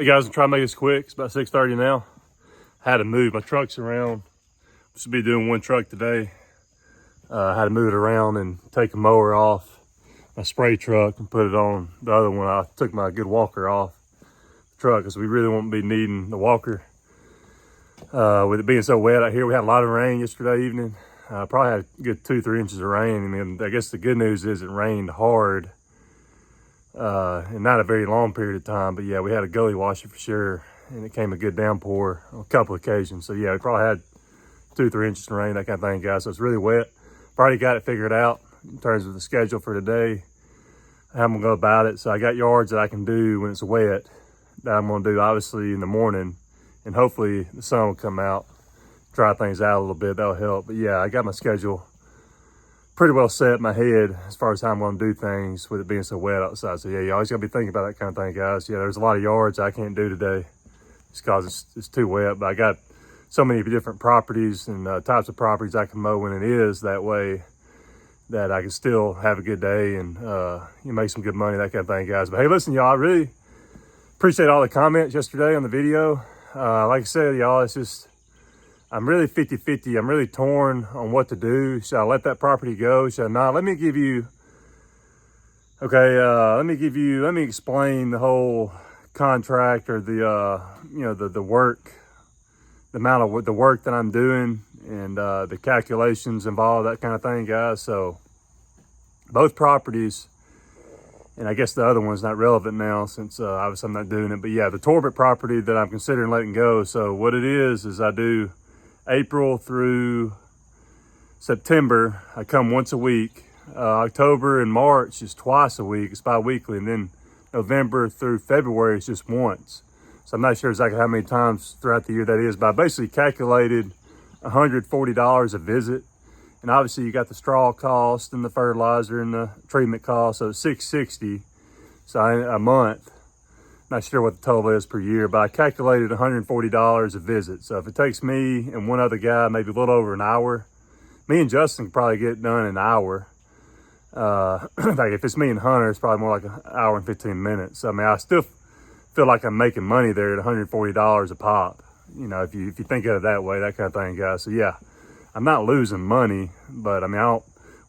Hey guys, I'm trying to make this quick. It's about 6:30 now. I had to move my trucks around. Should be doing one truck today. I had to move it around and take a mower off my spray truck and put it on the other one. I took my good walker off the truck because we really won't be needing the walker. With it being so wet out here, we had a lot of rain yesterday evening. Probably had a good 2-3 inches of rain. And then I guess the good news is it rained hard. And not a very long period of time, but yeah, we had a gully washer for sure, and it came a good downpour on a couple of occasions. So yeah, we probably had 2-3 inches of rain, that kind of thing, guys. So it's really wet. I've already got it figured out in terms of the schedule for today, how I'm gonna go about it. So I got yards that I can do when it's wet that I'm gonna do obviously in the morning, and hopefully the sun will come out, dry things out a little bit. That'll help. But yeah, I got my schedule pretty well set in my head as far as how I'm going to do things with it being so wet outside. So yeah, you always got to be thinking about that kind of thing, guys. Yeah, there's a lot of yards I can't do today just because it's too wet, but I got so many different properties and types of properties I can mow when it is that way that I can still have a good day and you make some good money, that kind of thing, guys. But hey, listen, y'all, I really appreciate all the comments yesterday on the video. Like I said, y'all, it's just, I'm really 50-50. I'm really torn on what to do. Should I let that property go? Should I not? Let me explain the whole contract or the work, the amount of the work that I'm doing and the calculations involved, that kind of thing, guys. So both properties, and I guess the other one's not relevant now since obviously I'm not doing it. But yeah, the Torbit property that I'm considering letting go. So what it is I do April through September, I come once a week. October and March is twice a week, it's bi-weekly, and then November through February is just once. So I'm not sure exactly how many times throughout the year that is, but I basically calculated $140 a visit. And obviously you got the straw cost and the fertilizer and the treatment cost, so it's $660 a month. Not sure what the total is per year, but I calculated $140 a visit. So if it takes me and one other guy maybe a little over an hour, me and Justin can probably get done in an hour. Like if it's me and Hunter, it's probably more like an hour and 15 minutes. So I mean, I still feel like I'm making money there at $140 a pop. You know, if you think of it that way, that kind of thing, guys. So yeah, I'm not losing money, but I mean,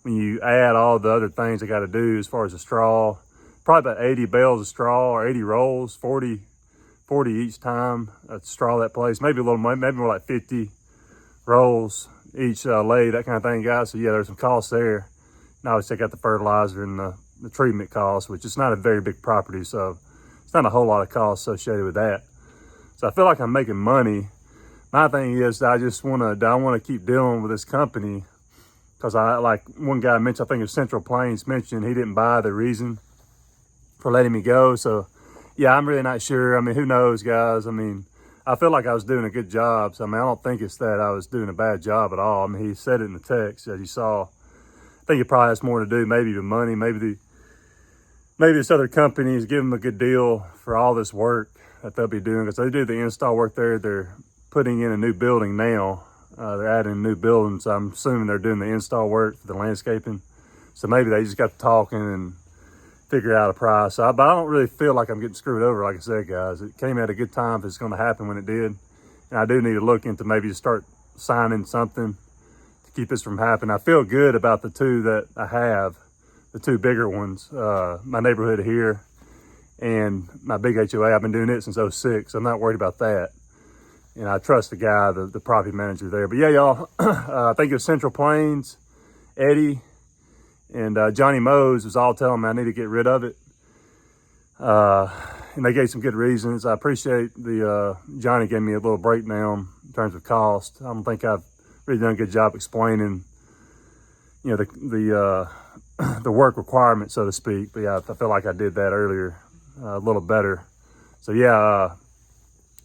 when you add all the other things I got to do as far as the straw, probably about 80 bales of straw or 80 rolls, 40 each time. That's straw that place. Maybe a little more, maybe more like 50 rolls each lay, that kind of thing, guys. So yeah, there's some costs there. And obviously I got the fertilizer and the treatment costs, which is not a very big property. So it's not a whole lot of costs associated with that. So I feel like I'm making money. My thing is I don't want to keep dealing with this company because like one guy mentioned, I think it was Central Plains mentioned, he didn't buy the reason for letting me go. So yeah, I'm really not sure. I mean, who knows, guys? I mean, I feel like I was doing a good job. So I mean, I don't think it's that I was doing a bad job at all. I mean, he said it in the text as you saw. I think it probably has more to do maybe with money. Maybe this other company is giving them a good deal for all this work that they'll be doing, because they do the install work there. They're putting in a new building now. They're adding a new building. So I'm assuming they're doing the install work for the landscaping. So maybe they just got to talking and figure out a price. But I don't really feel like I'm getting screwed over. Like I said, guys, it came at a good time if it's going to happen when it did. And I do need to look into maybe to start signing something to keep this from happening. I feel good about the two that I have, the two bigger ones, my neighborhood here and my big HOA. I've been doing it since '06. So I'm not worried about that. And I trust the guy, the property manager there. But yeah, y'all, I think it was Central Plains, Eddie, and Johnny Mose was all telling me I need to get rid of it. And they gave some good reasons. I appreciate Johnny gave me a little breakdown in terms of cost. I don't think I've really done a good job explaining, you know, the work requirements, so to speak. But yeah, I feel like I did that earlier a little better. So yeah,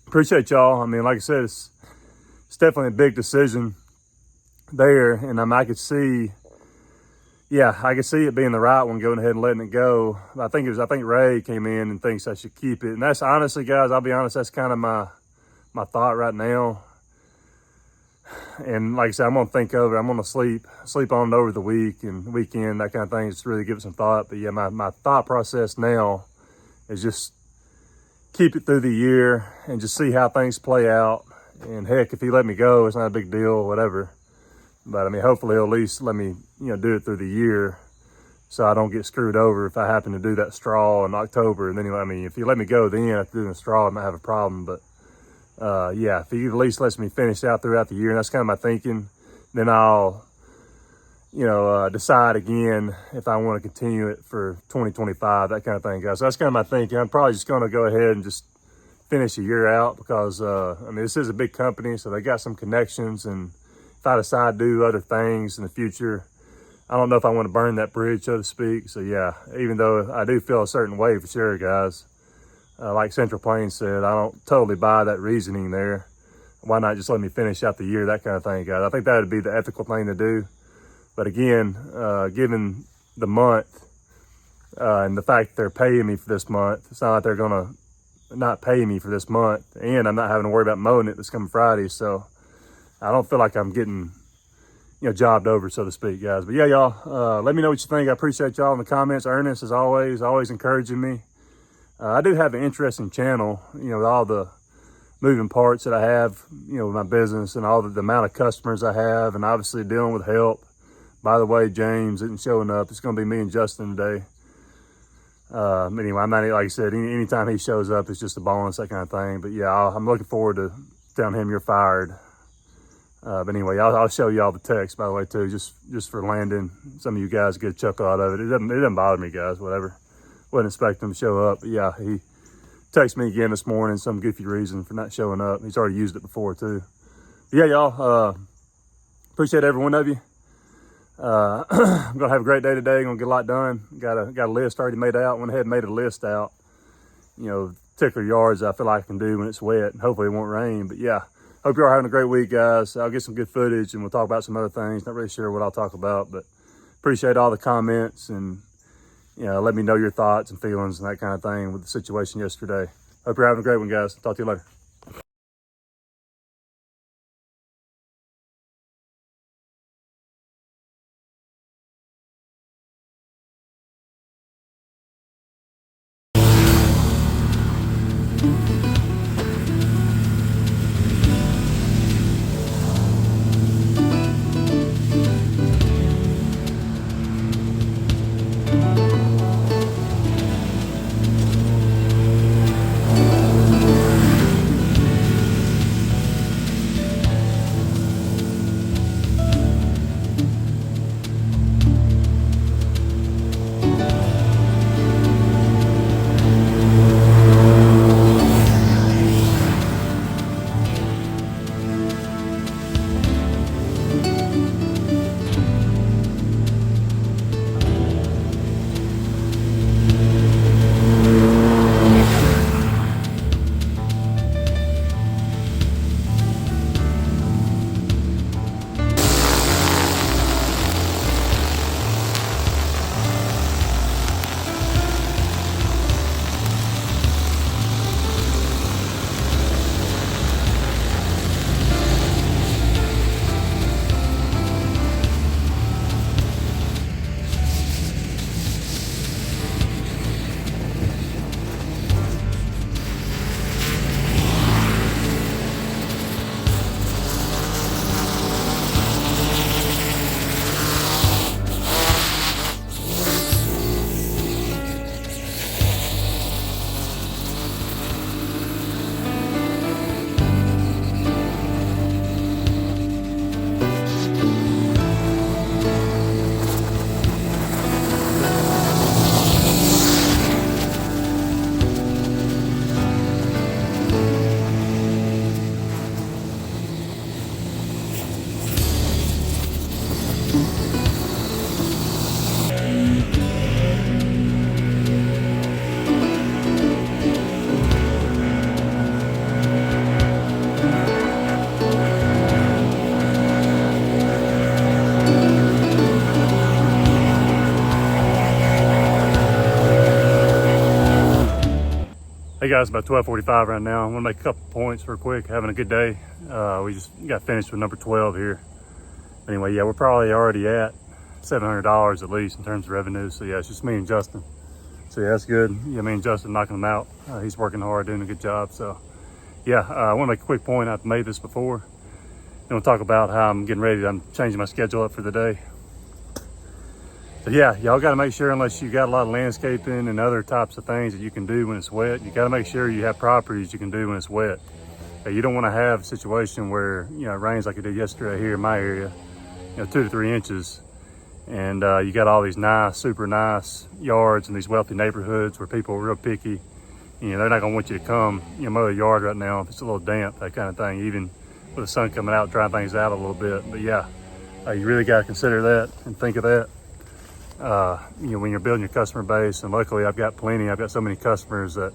appreciate y'all. I mean, like I said, it's definitely a big decision there. And I could see, yeah, I could see it being the right one, going ahead and letting it go. I think Ray came in and thinks I should keep it. And that's honestly, guys, I'll be honest, that's kind of my thought right now. And like I said, I'm gonna think over it. I'm gonna sleep on it over the week and weekend, that kind of thing, just really give it some thought. But yeah, my thought process now is just keep it through the year and just see how things play out. And heck, if he let me go, it's not a big deal, whatever. But I mean, hopefully he'll at least let me, do it through the year, so I don't get screwed over if I happen to do that straw in October. And then, if he let me go then after doing the straw, I might have a problem. But yeah, if he at least lets me finish out throughout the year, and that's kind of my thinking, then I'll, decide again if I want to continue it for 2025, that kind of thing, guys. So that's kind of my thinking. I'm probably just going to go ahead and just finish a year out because, this is a big company, so they got some connections. And if I decide to do other things in the future, I don't know if I want to burn that bridge, so to speak. So yeah, even though I do feel a certain way for sure, guys, like Central Plains said, I don't totally buy that reasoning there. Why not just let me finish out the year, that kind of thing, guys. I think that would be the ethical thing to do. But again, given the month and the fact that they're paying me for this month, it's not like they're gonna not pay me for this month, and I'm not having to worry about mowing it this coming Friday. So I don't feel like I'm getting, jobbed over, so to speak, guys. But yeah, y'all, let me know what you think. I appreciate y'all in the comments. Ernest, as always encouraging me. I do have an interesting channel, with all the moving parts that I have, with my business and all the amount of customers I have, and obviously dealing with help. By the way, James isn't showing up. It's going to be me and Justin today. Anyway, I'm not, like I said, anytime he shows up, it's just a bonus, that kind of thing. But yeah, I'm looking forward to telling him you're fired. But anyway, I'll show you all the text, by the way, too, just for Landon. Some of you guys get a chuckle out of it. It doesn't bother me, guys, whatever. Wasn't expecting him to show up. But yeah, he texted me again this morning, some goofy reason for not showing up. He's already used it before, too. But yeah, y'all, appreciate every one of you. I'm going to have a great day today. Going to get a lot done. Got a list already made out. Went ahead and made a list out. Particular yards I feel like I can do when it's wet. And hopefully it won't rain. But yeah, hope you're all having a great week, guys. I'll get some good footage and we'll talk about some other things. Not really sure what I'll talk about, but appreciate all the comments and, let me know your thoughts and feelings and that kind of thing with the situation yesterday. Hope you're having a great one, guys. Talk to you later. Hey guys, about 12:45 right now. I want to make a couple points real quick. Having a good day. We just got finished with number 12 here. Anyway, yeah, we're probably already at $700 at least in terms of revenue. So yeah, it's just me and Justin. So yeah, that's good. Yeah, me and Justin knocking him out. He's working hard, doing a good job. So yeah, I want to make a quick point. I've made this before. Then we'll talk about how I'm getting ready. I'm changing my schedule up for the day. So yeah, y'all got to make sure, unless you got a lot of landscaping and other types of things that you can do when it's wet, you got to make sure you have properties you can do when it's wet. You don't want to have a situation where, you know, it rains like it did yesterday here in my area, you know, 2 to 3 inches. And you got all these nice, super nice yards in these wealthy neighborhoods where people are real picky. You know, they're not gonna want you to come, you know, mow the yard right now if it's a little damp, that kind of thing, even with the sun coming out, drying things out a little bit. But yeah, you really got to consider that and think of that. You know, when you're building your customer base, and luckily I've got plenty. I've got so many customers that,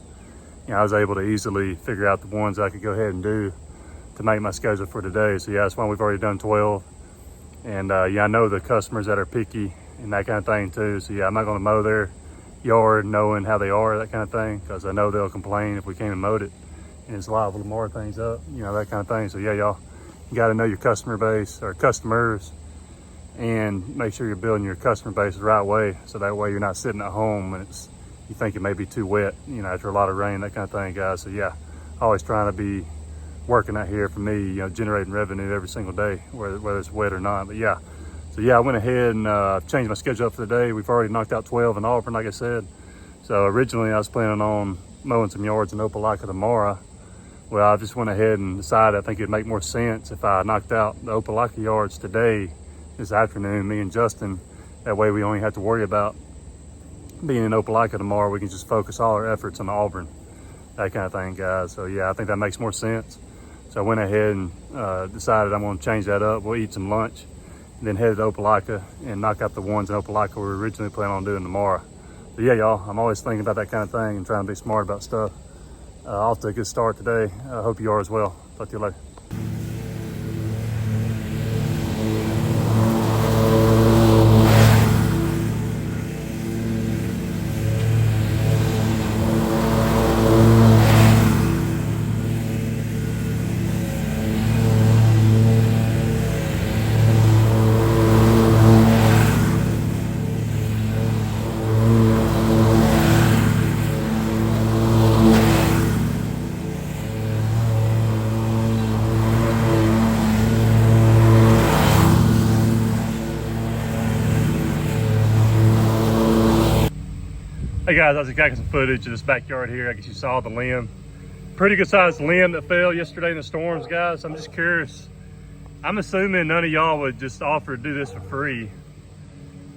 you know, I was able to easily figure out the ones I could go ahead and do to make my schedule for today. So yeah, that's why we've already done 12. And yeah, I know the customers that are picky and that kind of thing too. So yeah, I'm not gonna mow their yard knowing how they are, that kind of thing, because I know they'll complain if we came and mowed it and it's liable to mar things up, you know, that kind of thing. So yeah, y'all, you got to know your customer base or customers, and make sure you're building your customer base the right way, so that way you're not sitting at home and you think it may be too wet, you know, after a lot of rain, that kind of thing, guys. So yeah, always trying to be working out here for me, you know, generating revenue every single day, whether it's wet or not. But yeah, so yeah, I went ahead and changed my schedule up for the day. We've already knocked out 12 in Auburn, like I said. So originally I was planning on mowing some yards in Opelika tomorrow. Well, I just went ahead and decided I think it'd make more sense if I knocked out the Opelika yards today, this afternoon, me and Justin. That way we only have to worry about being in Opelika tomorrow. We can just focus all our efforts on Auburn, that kind of thing, guys. So yeah, I think that makes more sense. So I went ahead and decided I'm gonna change that up. We'll eat some lunch and then head to Opelika and knock out the ones in Opelika we were originally planning on doing tomorrow. But yeah, y'all, I'm always thinking about that kind of thing and trying to be smart about stuff. Off to a good start today. I hope you are as well. Talk to you later. Hey guys, I was getting some footage of this backyard here. I guess you saw the limb. Pretty good sized limb that fell yesterday in the storms, guys. I'm just curious. I'm assuming none of y'all would just offer to do this for free.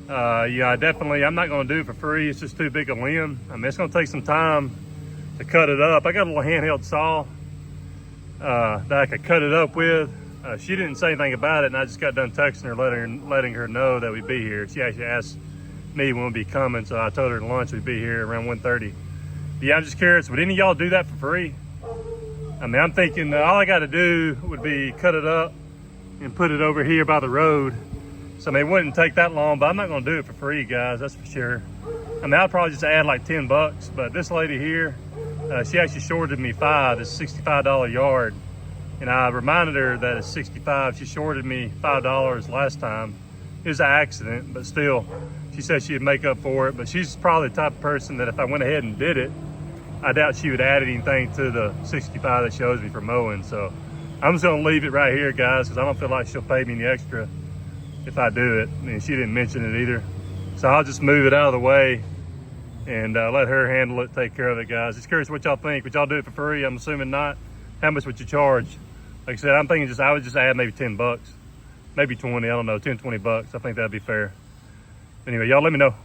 Yeah, I'm not gonna do it for free. It's just too big a limb. I mean, it's gonna take some time to cut it up. I got a little handheld saw that I could cut it up with. She didn't say anything about it, and I just got done texting her, letting her know that we'd be here. She actually asked me when we'd be coming, so I told her at lunch we'd be here around 1:30. But yeah, I'm just curious, would any of y'all do that for free? I mean, I'm thinking all I got to do would be cut it up and put it over here by the road. So I mean, it wouldn't take that long, but I'm not gonna do it for free, guys, that's for sure. I mean, I'll probably just add like 10 bucks, but this lady here, she actually shorted me it's a $65 yard. And I reminded her that it's 65. She shorted me $5 last time. It was an accident, but still, she said she'd make up for it. But she's probably the type of person that if I went ahead and did it, I doubt she would add anything to the 65 that she owes me for mowing. So I'm just gonna leave it right here, guys, because I don't feel like she'll pay me any extra if I do it. I mean, she didn't mention it either. So I'll just move it out of the way and let her handle it, take care of it, guys. Just curious what y'all think. Would y'all do it for free? I'm assuming not. How much would you charge? Like I said, I'm thinking I would just add maybe 10 bucks, maybe 20, I don't know, 10, 20 bucks. I think that'd be fair. Anyway, y'all let me know.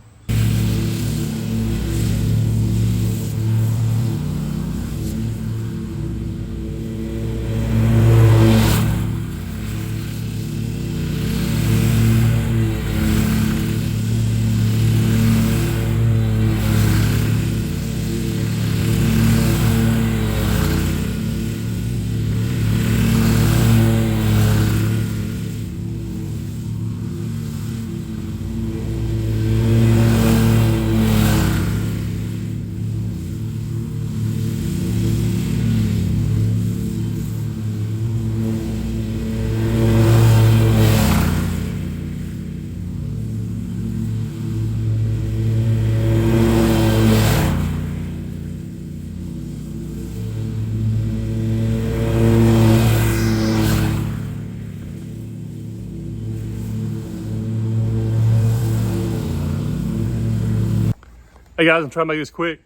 Hey guys, I'm trying to make this quick.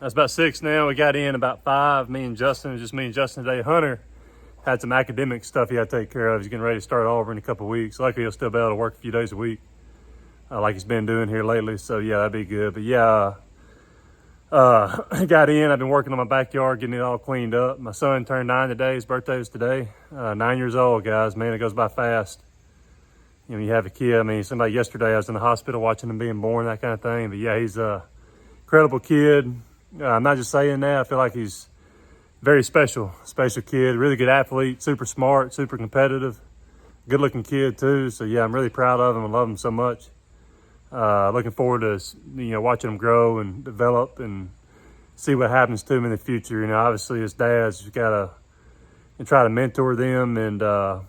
It's about 6 now. We got in about 5. Me and Justin, just me and Justin today. Hunter had some academic stuff he had to take care of. He's getting ready to start Auburn in a couple of weeks. Luckily, he'll still be able to work a few days a week, like he's been doing here lately. So yeah, that'd be good. But yeah, got in. I've been working on my backyard, getting it all cleaned up. My son turned 9 today. His birthday was today. 9 years old, guys. Man, it goes by fast. You know, you have a kid. I mean, somebody yesterday, I was in the hospital watching him being born, that kind of thing. But yeah, he's a incredible kid. I'm not just saying that. I feel like he's very special kid, really good athlete, super smart, super competitive, good looking kid too. So yeah, I'm really proud of him. I love him so much. Looking forward to, you know, watching him grow and develop and see what happens to him in the future. You know, obviously as dads, you gotta try to mentor them and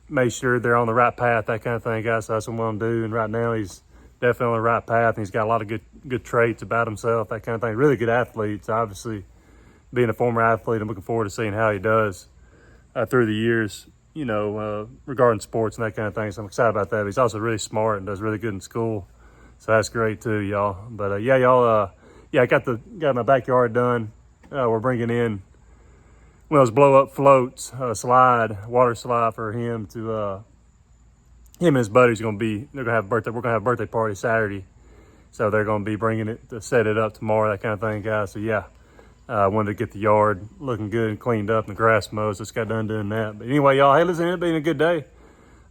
make sure they're on the right path, that kind of thing, guys. So that's what I'm gonna do. And right now he's definitely on the right path, and he's got a lot of good traits about himself, that kind of thing. Really good athlete. So obviously, being a former athlete, I'm looking forward to seeing how he does through the years, you know, regarding sports and that kind of thing. So I'm excited about that. But he's also really smart and does really good in school. So that's great too, y'all. But yeah, y'all, yeah, I got my backyard done. We're bringing in one of those blow up floats, water slide for him to, him and his buddies they're gonna have a birthday. We're gonna have a birthday party Saturday. So they're gonna be bringing it to set it up tomorrow, that kind of thing, guys. So yeah, I wanted to get the yard looking good and cleaned up and the grass mowed. So just got done doing that. But anyway, y'all, hey, listen, it's been a good day.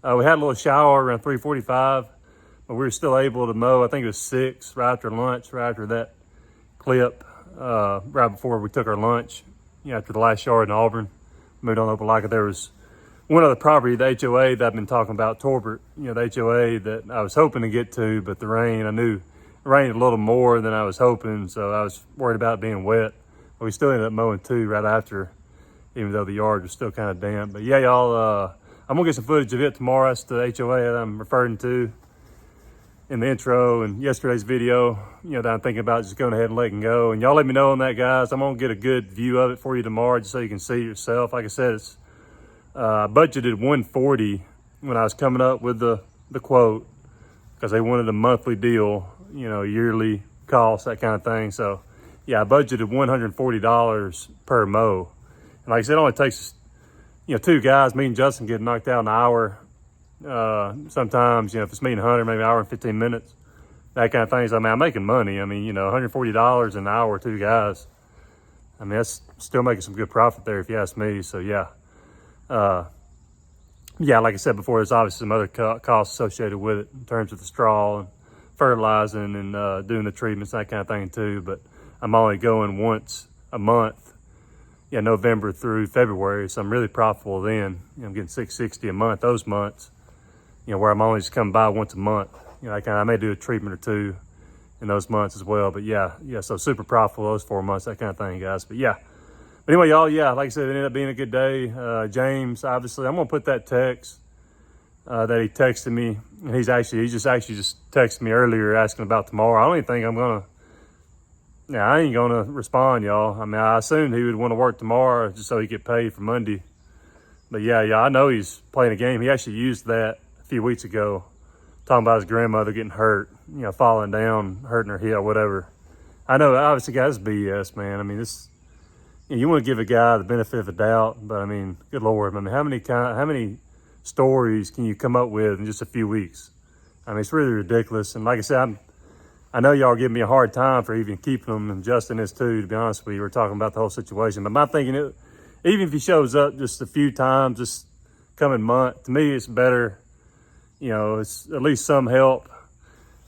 We had a little shower around 3:45, but we were still able to mow. I think it was 6 right after lunch, right after that clip, right before we took our lunch. You know, after the last yard in Auburn, moved on to Opelika. There was one other property, the HOA that I've been talking about, Torbert. You know, the HOA that I was hoping to get to, but the rain, I knew it rained a little more than I was hoping, so I was worried about it being wet. But we still ended up mowing too right after, even though the yard was still kind of damp. But yeah, y'all, I'm gonna get some footage of it tomorrow. That's the HOA that I'm referring to in the intro and yesterday's video, you know, that I'm thinking about just going ahead and letting go. And y'all let me know on that, guys. I'm gonna get a good view of it for you tomorrow just so you can see it yourself. Like I said, it's budgeted $140 when I was coming up with the quote, because they wanted a monthly deal, you know, yearly cost, that kind of thing. So yeah, I budgeted $140 per mow. And like I said, it only takes, you know, 2 guys, me and Justin, get knocked out in an hour. Sometimes, you know, if it's me and Hunter, maybe an hour and 15 minutes, that kind of thing. So, I mean, I'm making money. I mean, you know, $140 an hour, 2 guys. I mean, that's still making some good profit there if you ask me. So yeah. Yeah, like I said before, there's obviously some other costs associated with it in terms of the straw and fertilizing and doing the treatments, that kind of thing too. But I'm only going once a month, yeah, November through February. So I'm really profitable then. You know, I'm getting $660 a month those months, you know, where I'm only just coming by once a month. You know, I may do a treatment or 2 in those months as well. But yeah, so super profitable those 4 months, that kind of thing, guys. But yeah. But anyway, y'all, yeah, like I said, it ended up being a good day. James, obviously, I'm gonna put that text that he texted me, and he just texted me earlier asking about tomorrow. I don't even think I'm gonna. Yeah, I ain't gonna respond, y'all. I mean, I assumed he would want to work tomorrow just so he get paid for Monday. But yeah, I know he's playing a game. He actually used that a few weeks ago, talking about his grandmother getting hurt, you know, falling down, hurting her heel, whatever. I know, obviously, guys, BS, man. I mean, this. You want to give a guy the benefit of the doubt, but I mean, good Lord, I mean, how many stories can you come up with in just a few weeks? I mean, it's really ridiculous. And like I said, I know y'all are giving me a hard time for even keeping him, and Justin is too, to be honest with you. We're talking about the whole situation. But my thinking, even if he shows up just a few times this coming month, to me, it's better, you know, it's at least some help.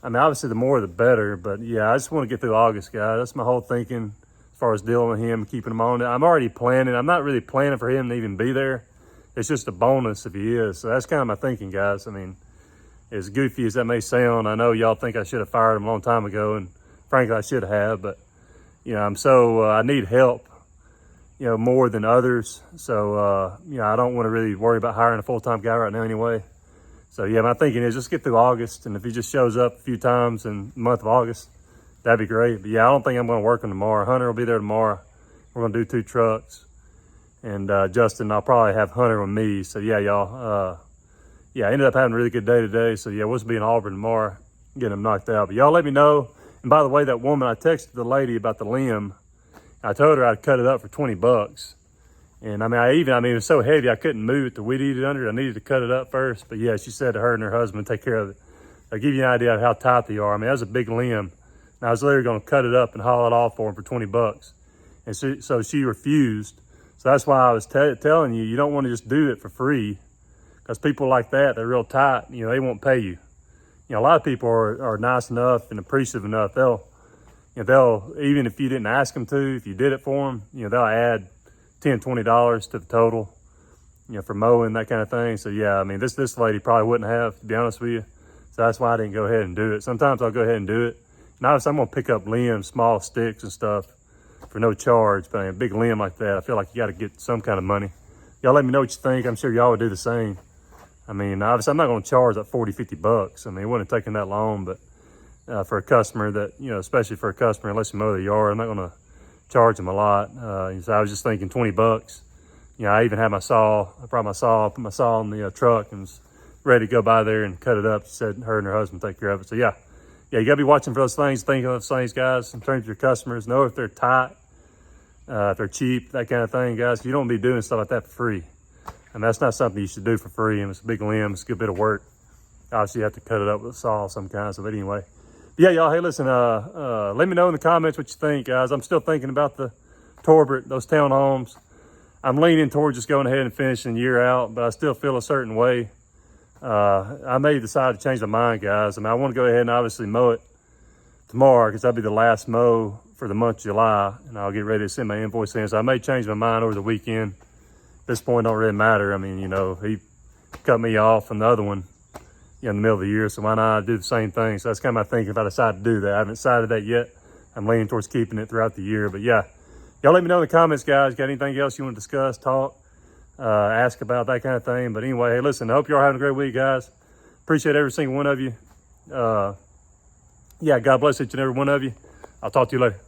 I mean, obviously, the more the better. But yeah, I just want to get through August, guys. That's my whole thinking. As far as dealing with him, keeping him on it. I'm already planning. I'm not really planning for him to even be there. It's just a bonus if he is. So that's kind of my thinking, guys. I mean, as goofy as that may sound, I know y'all think I should have fired him a long time ago, and frankly, I should have. But, you know, I need help, you know, more than others. So, you know, I don't want to really worry about hiring a full-time guy right now anyway. So, yeah, my thinking is just get through August, and if he just shows up a few times in the month of August, that'd be great. But yeah, I don't think I'm going to work him tomorrow. Hunter will be there tomorrow. We're going to do 2 trucks. And Justin, I'll probably have Hunter with me. So yeah, y'all, yeah, I ended up having a really good day today. So yeah, we'll be in Auburn tomorrow, getting him knocked out. But y'all let me know And by the way, that woman, I texted the lady about the limb. I told her I'd cut it up for 20 bucks. And I mean, it was so heavy, I couldn't move it to weed eat it under it. I needed to cut it up first. But yeah, she said to her and her husband, take care of it. I'll give you an idea of how tight they are. I mean, that was a big limb. And I was literally going to cut it up and haul it off for them for 20 bucks. And so she refused. So that's why I was telling you, you don't want to just do it for free, because people like that, they're real tight. You know, they won't pay you. You know, a lot of people are nice enough and appreciative enough. They'll even if you didn't ask them to, if you did it for them, you know, they'll add $10, $20 to the total, you know, for mowing, that kind of thing. So yeah, I mean, this lady probably wouldn't have, to be honest with you. So that's why I didn't go ahead and do it. Sometimes I'll go ahead and do it. And obviously I'm gonna pick up limbs, small sticks and stuff for no charge. But I mean, a big limb like that, I feel like you gotta get some kind of money. Y'all let me know what you think. I'm sure y'all would do the same. I mean, obviously I'm not gonna charge like 40, 50 bucks. I mean, it wouldn't have taken that long, but for a customer that, you know, especially for a customer, unless you mow the yard, I'm not gonna charge them a lot. So I was just thinking 20 bucks. You know, I even had my saw. I brought my saw, put my saw in the truck, and was ready to go by there and cut it up. She said her and her husband take care of it. So yeah, you gotta be watching for those things, thinking of those things, guys. In terms of your customers, know if they're tight, if they're cheap, that kind of thing, guys. You don't be doing stuff like that for free. And that's not something you should do for free. And it's a big limb, it's a good bit of work. Obviously, you have to cut it up with a saw of some kind. So, but anyway. But yeah, y'all, hey, listen, let me know in the comments what you think, guys. I'm still thinking about the Torbert, those townhomes. I'm leaning towards just going ahead and finishing the year out, but I still feel a certain way. I may decide to change my mind, guys. I mean, I want to go ahead and obviously mow it tomorrow, because that'll be the last mow for the month of July, and I'll get ready to send my invoice in. So I may change my mind over the weekend. At this point, it don't really matter. I mean, you know, he cut me off from the other one, you know, in the middle of the year, so why not do the same thing? So that's kind of my thinking if I decide to do that. I haven't decided that yet. I'm leaning towards keeping it throughout the year. But yeah, y'all let me know in the comments, guys. Got anything else you want to discuss, talk, ask about, that kind of thing? But anyway, hey, listen, I hope y'all having a great week, guys. Appreciate every single one of you. Yeah, God bless each and every one of you. I'll talk to you later.